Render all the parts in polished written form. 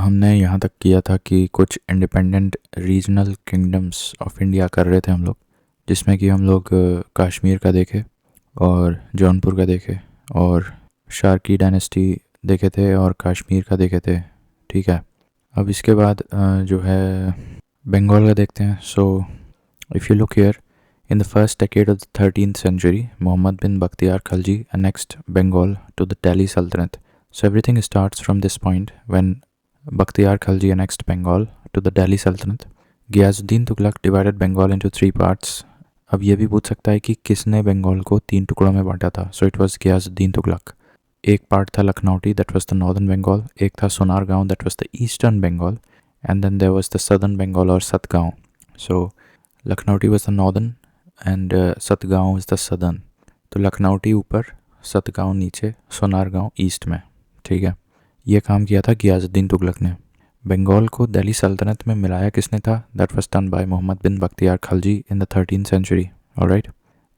हमने यहाँ तक किया था कि कुछ independent regional kingdoms of India कर रहे थे हम लोग, जिसमें कि हम लोग कश्मीर का देखे और जौनपुर का देखे और शार्की डायनेस्टी देखे थे और कश्मीर का देखे थे। ठीक है, अब इसके बाद जो है बंगाल का देखते हैं। So if you look here, in the first decade of the 13th century, Muhammad bin Bakhtiar Khalji annexed Bengal to the Delhi Sultanate. So everything starts from this point when Bakhtiar Khalji annexed Bengal to the Delhi Sultanate. Ghiasuddin Tughlaq divided Bengal into three parts. अब ये भी पूछ सकता है कि किसने बंगाल को तीन टुकड़ों में बांटा था। So it was Ghiyasuddin Tughlaq. एक पार्ट था Lakhnauti, that was the northern Bengal. एक था Sonargaon, that was the eastern Bengal. And then there was the southern Bengal और Satgaon. So Lakhnauti was the northern and Satgaon is the southern. तो लखनौटी ऊपर, सतगांव नीचे, सोनार गांव ईस्ट में। ठीक है, ये काम किया था गियासुद्दीन तुगलक ने। बंगाल को दिल्ली सल्तनत में मिलाया किसने था? That was done by Mohammad bin Bakhtiyar Khalji in the 13th century. Alright,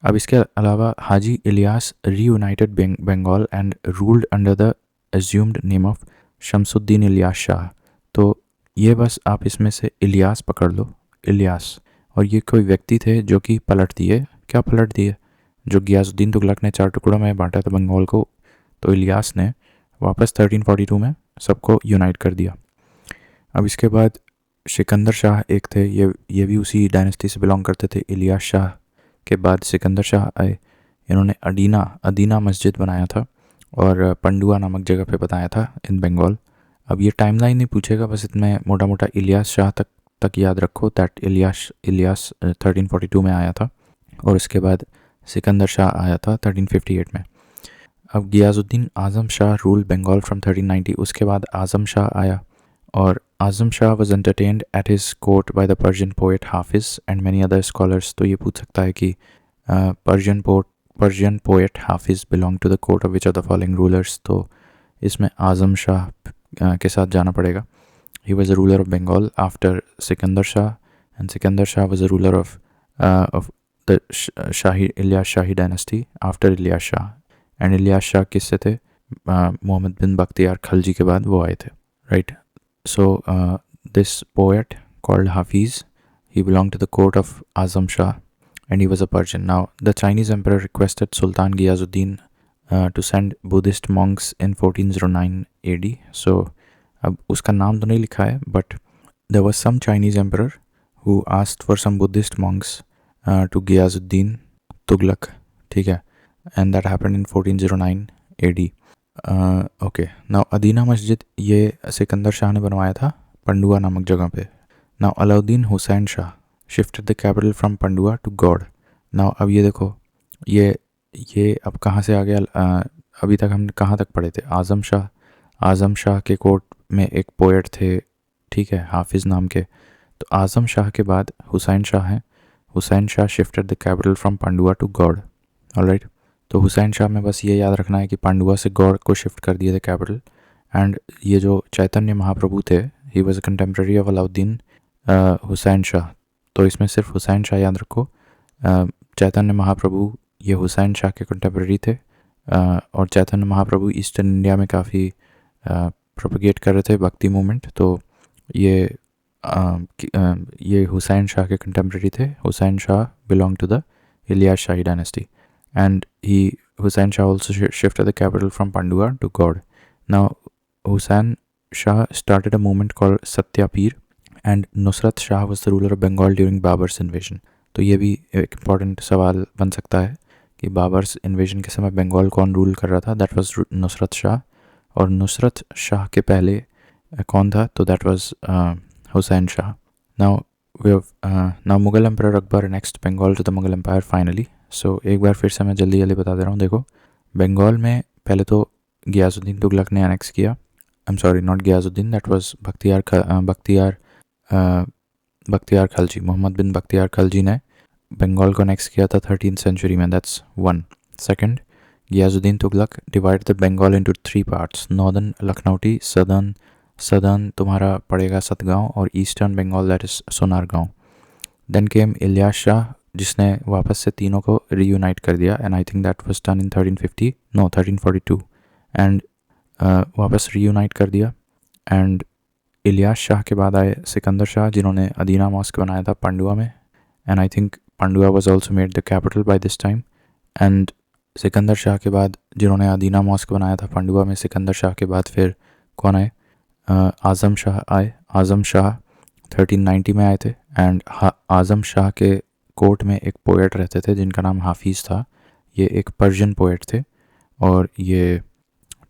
अब इसके अलावा Haji Ilyas reunited Bengal and ruled under the assumed name of Shamsuddin Ilyas Shah. तो ये बस आप इसमें से इलियास पकड़ लो, इलियास। और ये कोई व्यक्ति थे जो कि पलट दिए। क्या पलट दिए? जो गियासुद्दीन तुगलक ने चार टुकड़ों में बांटा था बंगाल को, तो इलियास ने वापस 1342 में सबको यूनाइट कर दिया। अब इसके बाद सिकंदर शाह एक थे, ये भी उसी डायनेस्टी से बिलोंग करते थे। इलियास शाह के बाद सिकंदर शाह आए। इन्होंने अदीना मस्जिद बनाया था और पंडुआ नामक जगह पे बनाया था इन बंगाल। अब ये टाइमलाइन नहीं पूछेगा, बस इतने मोटा मोटा इलियास शाह तक याद रखो। दैट इलियास 1342 में आया था और इसके बाद सिकंदर शाह आया था 1358 में। अब Ghiyasuddin Azam Shah rule Bengal from 1390। उसके बाद आज़म शाह आया और Azam Shah was entertained at his court by the Persian poet Hafiz and many other scholars. तो ये पूछ सकता है कि Persian poet Hafiz belong to the court of which of the following rulers. तो इसमें आज़म शाह के साथ जाना पड़ेगा। He was a ruler of Bengal after Sikandar Shah, and Sikandar Shah was a ruler of the Ilyas Shahi dynasty after Ilyas Shah. And Ilyas Shah किससे थे? मोहम्मद बिन बख्तियार खलजी के बाद वो आए थे, right? So this poet called Hafiz, he belonged to the court of Azam Shah, and he was a Persian. Now the Chinese emperor requested Sultan Ghiyasuddin to send Buddhist monks in 1409 AD. So अब उसका नाम तो नहीं लिखा है, but there was some Chinese emperor who asked for some Buddhist monks to Ghiyasuddin Tughlaq. ठीक है, and that happened in 1409 AD। Okay, now Adina Masjid ये सिकंदर शाह ने बनवाया था पंडुआ नामक जगह पे। Now Alauddin Hussain Shah shifted the capital from Pandua to Gaur. Now अब ये देखो, ये अब कहाँ से आ गया? अभी तक हम कहाँ तक पढ़े थे? आज़म शाह के कोर्ट में एक पोएट थे, ठीक है, हाफिज़ नाम के। तो आज़म शाह के बाद हुसैन शाह हैं। Hussain Shah shifted the capital from Pandua to Gaur. Alright, तो हुसैन शाह में बस ये याद रखना है कि पांडुआ से गौड़ को शिफ्ट कर दिए थे कैपिटल। एंड ये जो चैतन्य महाप्रभु थे, he was a contemporary of Alauddin Hussain Shah. तो इसमें सिर्फ हुसैन शाह याद रखो। चैतन्य महाप्रभु ये हुसैन शाह के कंटेम्प्रेरी थे और चैतन्य महाप्रभु ईस्टर्न इंडिया में काफ़ी प्रोपगेट कर रहे थे भक्ति मूवमेंट। तो ये हुसैन शाह के कंटेम्प्रेरी थे। Hussain Shah belong to the Ilyas Shahi dynasty and Hussain Shah also shifted the capital from Pandua to Gaur. Now Hussain Shah started a movement called Satyapir and Nusrat Shah was the ruler of Bengal during Babur's invasion. तो ये भी एक इम्पॉर्टेंट सवाल बन सकता है कि बाबर्स इन्वेजन के समय बंगाल कौन रूल कर रहा था? That was Nusrat Shah. और नुसरत शाह के पहले कौन था? तो that was Hussain Shah. Now Mughal emperor Akbar annexed Bengal to the Mughal empire finally. So एक बार फिर से मैं जल्दी बता दे रहा हूँ। देखो, बंगाल में पहले तो गियासुद्दीन तुगलक ने एनेक्स किया। I am sorry, not Ghiyasuddin, that was Bakhtiyar Khalji. Mohammad bin Bakhtiyar Khalji ने बंगाल को एनेक्स किया था 13th सेंचुरी में। That's one. Second, Ghiyasuddin Tughlaq divided the Bengal into three parts: northern Lakhnauti, southern तुम्हारा पड़ेगा सतगांव और eastern Bengal that is Sonargaon. Then came Ilyas Shah जिसने वापस से तीनों को रीयूनाइट कर दिया and I think that was done in 1342 and वापस रीयूनाइट कर दिया। एंड इलियास शाह के बाद आए सिकंदर शाह, जिन्होंने अदीना मॉस्क बनाया था पांडुआ में, and I think Pandua was also made the capital by this time. And Sikandar Shah के बाद जिन्होंने अदीना मॉस्क बनाया था पांडुआ में, सिकंदर शाह के बाद फिर कौन आए? आज़म शाह आए। आज़म शाह 1390 में आए थे। एंड आज़म शाह के कोर्ट में एक पोएट रहते थे जिनका नाम हाफिज़ था। ये एक पर्शियन पोएट थे। और ये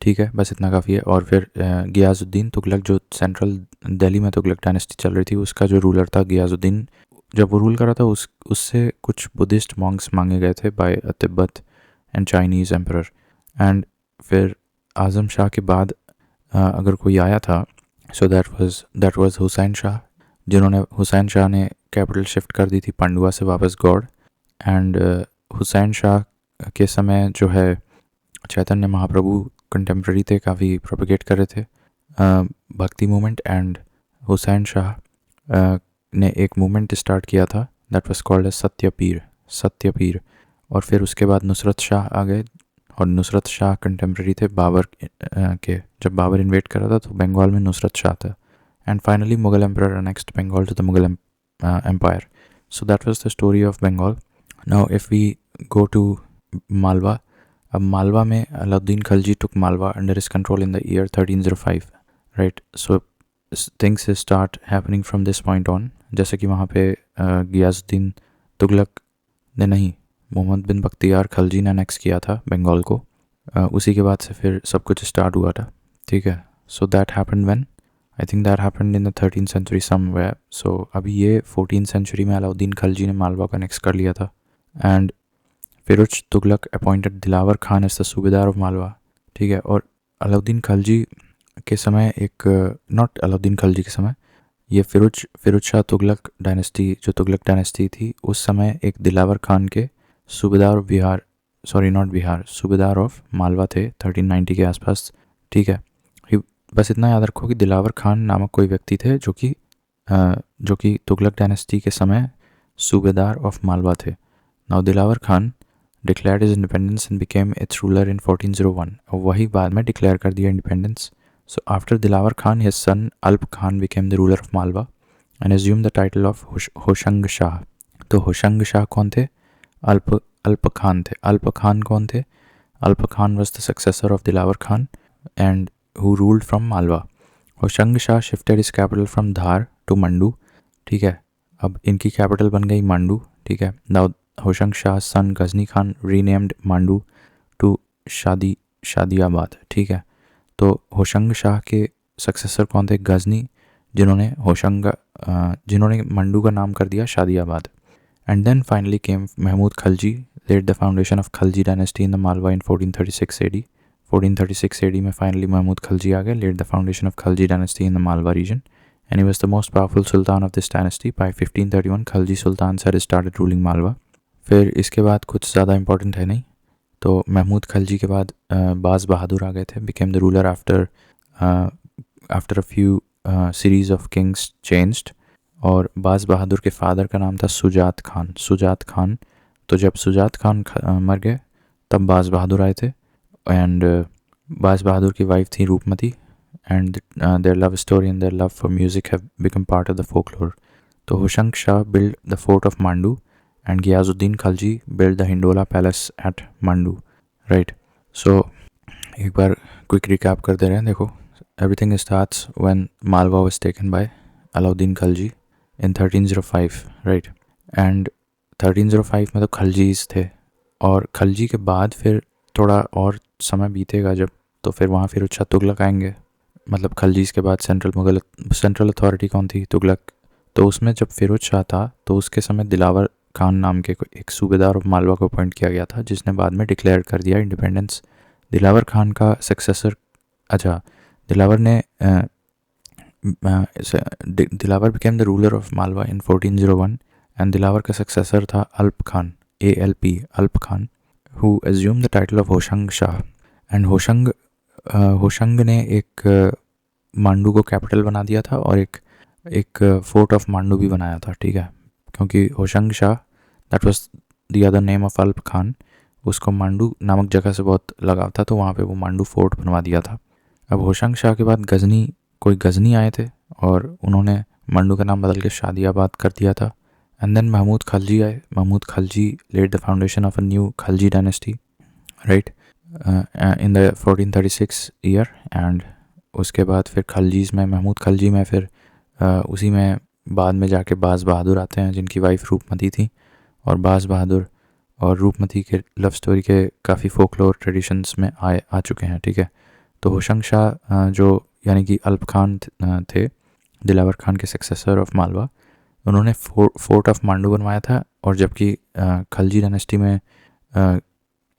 ठीक है, बस इतना काफ़ी है। और फिर गियाज़ुद्दीन तुगलक, जो सेंट्रल दिल्ली में तुगलक डायनेस्टी चल रही थी, उसका जो रूलर था गियाज़ुद्दीन, जब वो रूल कर रहा था उससे कुछ बुद्धिस्ट मॉन्क्स मांगे गए थे by Tibet and Chinese emperor. And फिर आज़म शाह के बाद अगर कोई आया था, so that was Hussain Shah, जिन्होंने हुसैन शाह ने कैपिटल शिफ्ट कर दी थी पांडुआ से वापस गौड़। एंड हुसैन शाह के समय जो है चैतन्य महाप्रभु कंटेम्प्रेरी थे, काफ़ी प्रोपिगेट कर रहे थे भक्ति मूवमेंट। एंड हुसैन शाह ने एक मूवमेंट स्टार्ट किया था that was called as Satyapir. और फिर उसके बाद नुसरत शाह आ गए, और नुसरत शाह कंटेम्प्रेरी थे बाबर के। जब बाबर इन्वेट कर रहा था तो बंगाल में नुसरत शाह था। And finally Mughal emperor annexed Bengal to the Mughal empire. So that was the story of Bengal. Now if we go to Malwa, अब मालवा में Alauddin Khilji took Malwa under his control in the year 1305, right. So things start happening from this point on. जैसे कि वहाँ पे गियासुद्दीन तुगलक ने नहीं, मोहम्मद बिन बख्तियार खिलजी ने annex किया था बंगाल को। उसी के बाद से फिर सब कुछ स्टार्ट हुआ था, ठीक है। So that happened when, I think that happened in the 13th century somewhere. So अभी ये 14th century में अलाउद्दीन खिलजी ने मालवा को अनेक्स कर लिया था। And Firoz Tughlaq appointed Dilawar Khan as the subedar of Malwa, ठीक है। और अलाउद्दीन खिलजी के समय नॉट अलाउद्दीन खिलजी के समय, ये फिरोज शाह तुगलक डायनेस्टी, जो तुगलक डायनेस्टी थी उस समय, एक दिलावर खान के सूबेदार बिहार, सॉरी नॉट बिहार, सूबेदार ऑफ मालवा थे 1390 के आसपास, ठीक है। बस इतना याद रखो कि दिलावर खान नामक कोई व्यक्ति थे जो कि तुगलक डायनेस्टी के समय सूबेदार ऑफ मालवा थे। Now Dilawar Khan declared his independence and became its ruler in 1401, और वही बाद में डिक्लेयर कर दिया independence. So after Dilawar Khan his son Alp Khan became the ruler of Malwa and assume the title of Hoshang Shah. तो होशंग शाह कौन थे? अल्प खान थे। अल्प खान कौन थे? अल्प Khan was the successor of Dilawar Khan and who ruled from Malwa. Hoshang Shah shifted his capital from Dhar to mandu, ठीक है। अब इनकी कैपिटल बन गई मांडू, ठीक है। Now Hoshang Shah son Ghazni Khan renamed Mandu to Shadiabad, ठीक है। तो होशंग शाह के सक्सेसर कौन थे? गजनी, जिन्होंने मंडू का नाम कर दिया Shadiyabad. And then finally came Mahmud Khalji, laid the foundation of Khalji dynasty in the Malwa in 1436 AD. 1436 AD में finally Mahmud Khalji आ गए, laid the foundation of Khalji dynasty in the Malwa region, and he was the most powerful sultan of this dynasty. By 1531 Khalji sultans had started ruling Malwa. फिर इसके बाद कुछ ज़्यादा important है नहीं, तो महमूद खलजी के बाद बाज़ बहादुर आ गए थे, became the ruler after a few series of kings changed. और बाज़ बहादुर के फादर का नाम था सुजात खान। तो जब सुजात खान मर गए तब बाज़ बहादुर आए थे। एंड बाज़ बहादुर की वाइफ थी Roopmati, and their love story and their love for music have become part of the folklore. तो Hoshang Shah build the fort of Mandu and Ghiyasuddin Khalji build the Hindola palace at Mandu, right. So एक बार क्विक रिकैप कर दे रहे हैं। देखो, everything starts when Malwa was taken by Alauddin Khalji in 1305, right? एंड 1305 में तो खलजीज थे, और खलजी के बाद फिर थोड़ा और समय बीतेगा जब, तो फिर वहाँ फिर अच्छा तुगलक आएंगे। मतलब खलजीज के बाद सेंट्रल अथॉरिटी कौन थी? तुगलक। तो उसमें जब फिरोज शाह था तो उसके समय दिलावर खान नाम के एक सूबेदार ऑफ मालवा को अपॉइंट किया गया था, जिसने बाद में डिक्लेयर कर दिया इंडिपेंडेंस। दिलावर खान का सक्सेसर, अच्छा, Dilawar became the ruler of Malwa in 1401, and Dilawar का सक्सेसर था अल्प खान, अल्प Khan, who assumed the title of Hoshang Shah. And Hoshang ने एक मांडू को कैपिटल बना दिया था, और एक फोर्ट ऑफ मांडू भी बनाया था, ठीक है। क्योंकि Hoshang Shah, that was the other name of अल्प खान, उसको मांडू नामक जगह से बहुत लगाव था, तो वहाँ पे वो मांडू फोर्ट बनवा दिया था। अब होशंग शाह के बाद कोई गजनी आए थे, और उन्होंने मंडू का नाम बदल के शादियाबाद कर दिया था. एंड देन महमूद खलजी आए. Mahmud Khalji laid the foundation of a new Khalji dynasty, right, in the 1436 year. And उसके बाद फिर खलजीज में, महमूद खलजी में फिर उसी में बाद में जाके बाज़ बहादुर आते हैं, जिनकी वाइफ रूपमती थी. और बाज़ बहादुर और रूपमती के लव स्टोरी के काफ़ी फोकलोर ट्रेडिशंस में आ चुके हैं. ठीक है. तो होशंग शाह जो यानी कि अल्प खान थे, दिलावर खान के सक्सेसर ऑफ मालवा, उन्होंने फोर्ट ऑफ मांडू बनवाया था. और जबकि खलजी डायनेस्टी में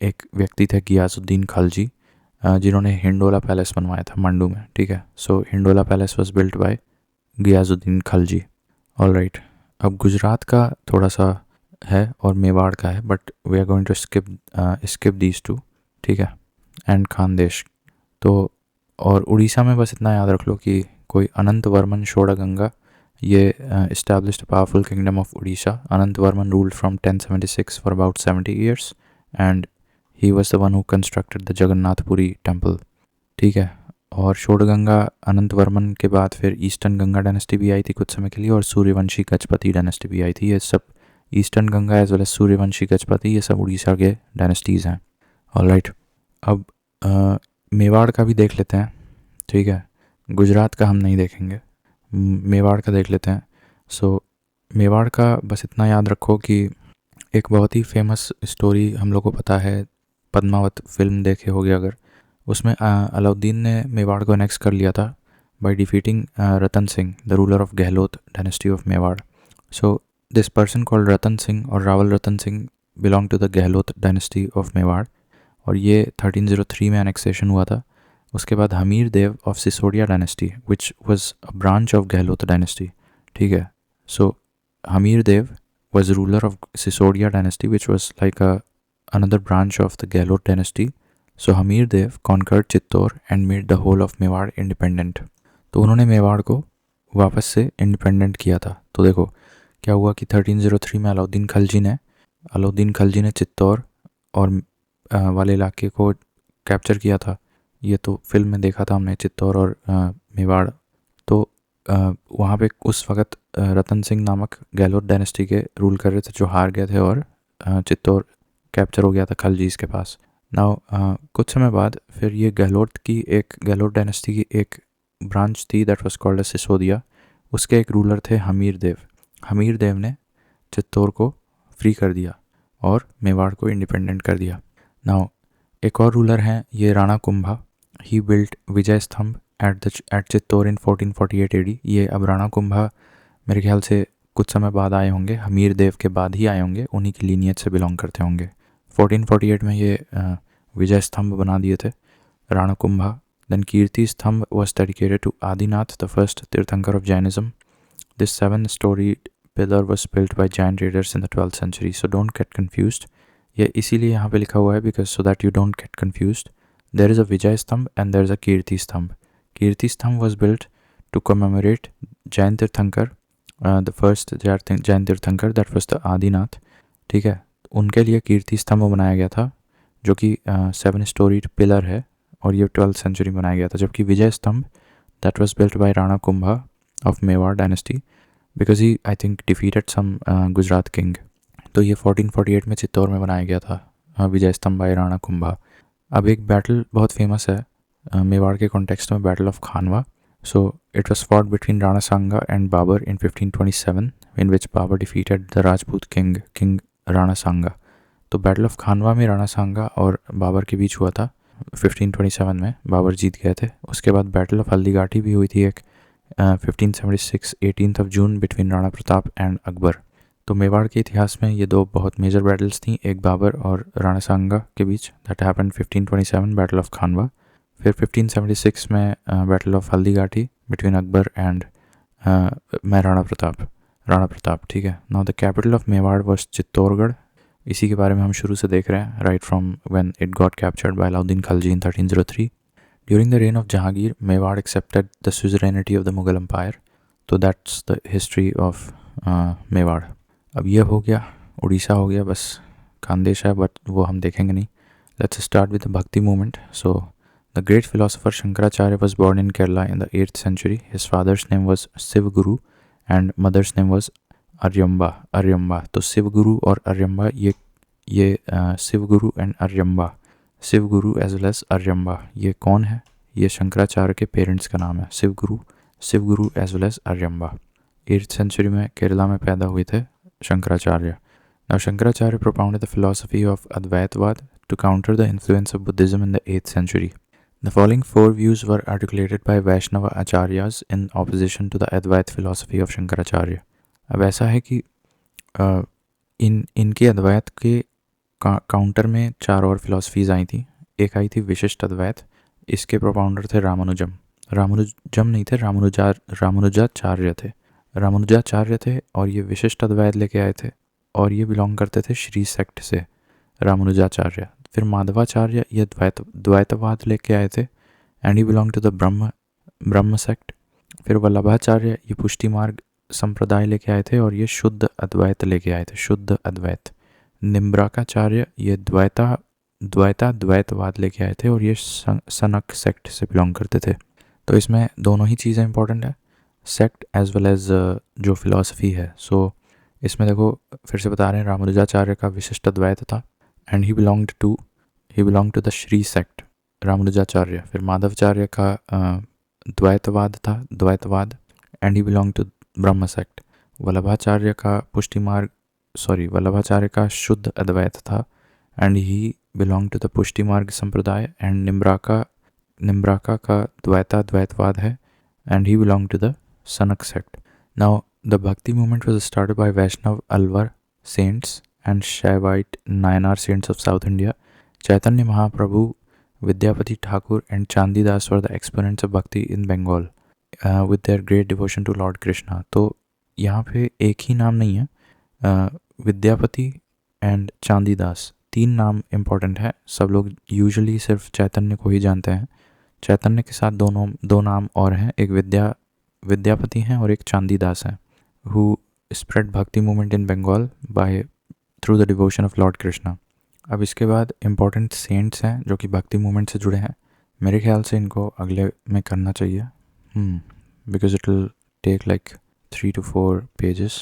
एक व्यक्ति थे गियासुद्दीन खलजी, जिन्होंने हिंडोला पैलेस बनवाया था मांडू में. ठीक है. So Hindola palace was built by Ghiyasuddin Khalji. All right. अब गुजरात का थोड़ा सा है और मेवाड़ का है, but we are going to skip these two. ठीक है. एंड खानदेश. तो और उड़ीसा में बस इतना याद रख लो कि कोई अनंत वर्मन षोड़गंगा, ये established a powerful kingdom of Odisha. Anantvarman ruled from 1076 for about 70 years and he was the one who constructed the Jagannath Puri temple. ठीक है. और षोड़गंगा अनंतवर्मन के बाद फिर ईस्टर्न गंगा डायनेस्टी भी आई थी कुछ समय के लिए, और सूर्यवंशी गजपति डायनेस्टी भी आई थी. ये सब eastern Ganga as well as Suryavanshi Gajapati, ये सब उड़ीसा के डायनेस्टीज़ हैं. ऑलराइट. अब मेवाड़ का भी देख लेते हैं. ठीक है. गुजरात का हम नहीं देखेंगे, मेवाड़ का देख लेते हैं. सो मेवाड़ का बस इतना याद रखो कि एक बहुत ही फेमस स्टोरी हम लोग को पता है, पद्मावत फिल्म देखे होगे अगर, उसमें अलाउद्दीन ने मेवाड़ को नेक्स्ट कर लिया था by defeating Ratan Singh, the ruler of Gahlot dynasty of Mewar. So this person called Ratan Singh और Rawal Ratan Singh belong to the Gahlot dynasty of Mewar. और ये 1303 में एनेक्सेशन हुआ था. उसके बाद Hamir Dev of Sisodia dynasty which was a branch of Gahlot dynasty. ठीक है. सो हमीर देव was ruler of Sisodia dynasty, which was like another branch of the Gehlot dynasty. So Hamir Dev conquered Chittor and made the whole of Mewar independent. तो उन्होंने मेवाड़ को वापस से independent किया था. तो देखो क्या हुआ कि 1303 में अलाउद्दीन खलजी ने चित्तौर और वाले इलाके को कैप्चर किया था. ये तो फिल्म में देखा था हमने, चित्तौर और मेवाड़. तो वहाँ पे उस वक्त रतन सिंह नामक गहलोत डायनेस्टी के रूल कर रहे थे, जो हार गए थे और चित्तौर कैप्चर हो गया था खलजीज के पास. नाउ कुछ समय बाद फिर ये गहलोत डायनेस्टी की एक ब्रांच थी दैट वाज कॉल्ड सिसोदिया. उसके एक रूलर थे हमीर देव ने चित्तौर को फ्री कर दिया और मेवाड़ को इंडिपेंडेंट कर दिया. नाउ एक और रूलर हैं ये राणा कुंभा. ही बिल्ट विजय स्तंभ एट चित्तौर इन 1448 AD. ये अब राणा कुंभा मेरे ख्याल से कुछ समय बाद आए होंगे, हमीर देव के बाद ही आए होंगे, उन्हीं की लीनियज से बिलोंग करते होंगे. 1448 में ये विजय स्तंभ बना दिए थे Rana Kumbha. Then Kirti Stambh was dedicated to Adinath, the first Tirthankar of Jainism. This 7-story pillar was built by Jain traders in the 12th century. So don't get confused. ये इसीलिए यहाँ पे लिखा हुआ है because so that you don't get confused. There is a Vijay Stambh and there is a Kirti Stambh. Kirti Stambh was built to commemorate Jain Tirthankar, the first Jan तीर्थंकर that was the Adinath. ठीक है. उनके लिए कीर्ति स्तंभ बनाया गया था जो कि 7-story पिलर है, और ये 12th century बनाया गया था. जबकि Vijay Stambh that was built by Rana Kumbha of Mewar dynasty because he I think defeated some Gujarat king. तो ये 1448 में चित्तौर में बनाया गया था विजय स्तंभ बाय राणा कुंभा. अब एक बैटल बहुत फेमस है मेवाड़ के कॉन्टेक्स्ट में, battle of Khanwa. So it was fought between Rana Sanga and Babur in 1527, in which Babur defeated the Rajput king Rana Sanga. तो बैटल ऑफ खानवा में राणा सांगा और बाबर के बीच हुआ था 1527 में. बाबर जीत गए थे. उसके बाद बैटल ऑफ हल्दीघाटी भी हुई थी एक 1576 18th of June between Rana Pratap and Akbar. तो मेवाड़ के इतिहास में ये दो बहुत मेजर बैटल्स थी, एक बाबर और राणा सांगा के बीच, दैट हैपेंड 1527 बैटल ऑफ खानवा. फिर 1576 में battle of Haldighati between Akbar and Rana Pratap. ठीक है. Now the capital of Mewar was Chittorgarh. इसी के बारे में हम शुरू से देख रहे हैं, right from when it got captured by Alauddin Khalji in 1303. During the reign of Jahangir Mewar accepted the suzerainty of the Mughal empire. तो that's the history of Mewar. अब ये हो गया, उड़ीसा हो गया, बस खानदेश है बट वो हम देखेंगे नहीं. लेट्स स्टार्ट विद द भक्ति movement. So The great philosopher Shankaracharya was born in Kerala in the 8th century. His father's name was Shiv Guru and mother's name was Aryamba. तो शिव गुरु और अryamba ये शिव गुरु and अryamba, Shiv Guru as well as अryamba, ये कौन है? ये शंकराचार्य के parents का नाम है, Shiv Guru as well as अryamba. 8th सेंचुरी में केरला में पैदा हुए थे Shankaracharya. Now Shankaracharya propounded the philosophy of Advaitavad to counter the influence of Buddhism in the 8th century. The following four views were articulated by Vaishnava Acharyas in opposition to the Advait philosophy of Shankaracharya. अब ऐसा है कि इनके अद्वैत के counter में 4 और philosophies आई थी. एक आई थी विशिष्ट अद्वैत, इसके प्रोपाउंडर थे रामानुजम नहीं थे, रामानुजाचार्य थे और ये विशिष्ट अद्वैत लेके आए थे और ये बिलोंग करते थे श्री सेक्ट से, रामानुजाचार्य. फिर माधवाचार्य ये द्वैतवाद लेके आए थे and he belong to the Brahma sect. फिर वल्लभाचार्य ये पुष्टि मार्ग संप्रदाय लेके आए थे और ये शुद्ध अद्वैत लेके आए थे, शुद्ध अद्वैत. निम्ब्राकाचार्य ये द्वैतवाद लेके आए थे और ये सनक सेक्ट से बिलोंग करते थे. तो इसमें दोनों ही चीज़ें इंपॉर्टेंट है, सेक्ट एज वेल एज जो फिलॉसफी है. सो इसमें देखो फिर से बता रहे हैं, रामानुजाचार्य का विशिष्ट अद्वैत था and he belonged to the Shri sect, Ramanujacharya. फिर माधवाचार्य का Dvaitavada and he belong to Brahma sect. Vallabhacharya का शुद्ध अद्वैत था and he belong to the Pushti Marg Sampradaya. And Nimbarka का द्वैतवाद है and he belong to the Sanaka sect. Now the bhakti movement was started by Vaishnav Alvar saints and Shaivite Nayanar saints of South India. Chaitanya Mahaprabhu, Vidyapati Thakur and Chandidas were the exponents of bhakti in Bengal with their great devotion to Lord Krishna. तो यहाँ पे एक ही नाम नहीं है, Vidyapati and चांदीदास, 3 नाम important है. सब लोग यूजुअली सिर्फ चैतन्य को ही जानते हैं. चैतन्य के साथ दो नाम और हैं, एक विद्यापति हैं और एक चांदीदास हैं, who spread bhakti movement in Bengal through the devotion of Lord Krishna. अब इसके बाद इम्पॉर्टेंट सेंट्स हैं जो कि भक्ति मूवमेंट से जुड़े हैं. मेरे ख्याल से इनको अगले में करना चाहिए because it will take like 3 to 4 pages.